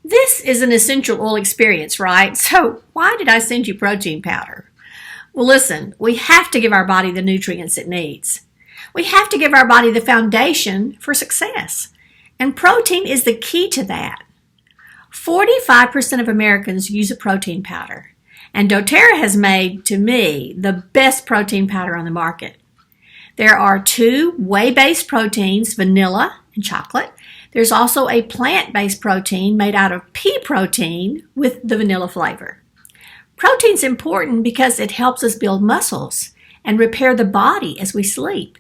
This is an essential oil experience, right? So why did I send you protein powder? Well, listen, we have to give our body the nutrients it needs. We have to give our body the foundation for success. And protein is the key to that. 45% of Americans use a protein powder. And doTERRA has made, to me, the best protein powder on the market. There are two whey-based proteins, vanilla and chocolate. There's also a plant-based protein made out of pea protein with the vanilla flavor. Protein's important because it helps us build muscles and repair the body as we sleep.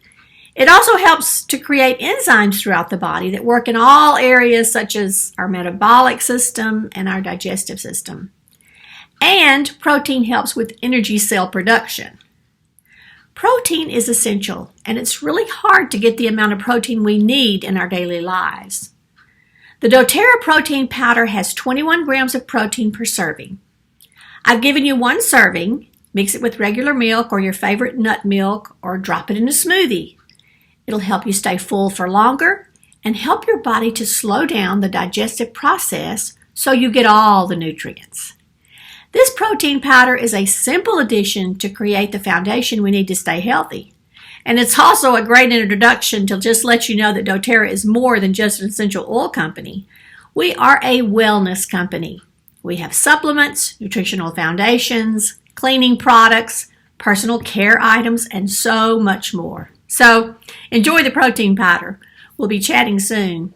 It also helps to create enzymes throughout the body that work in all areas such as our metabolic system and our digestive system. And protein helps with energy cell production. Protein is essential, and it's really hard to get the amount of protein we need in our daily lives. The doTERRA protein powder has 21 grams of protein per serving. I've given you one serving. Mix it with regular milk or your favorite nut milk, or drop it in a smoothie. It'll help you stay full for longer and help your body to slow down the digestive process so you get all the nutrients. This protein powder is a simple addition to create the foundation we need to stay healthy. And it's also a great introduction to just let you know that doTERRA is more than just an essential oil company. We are a wellness company. We have supplements, nutritional foundations, cleaning products, personal care items, and so much more. So enjoy the protein powder. We'll be chatting soon.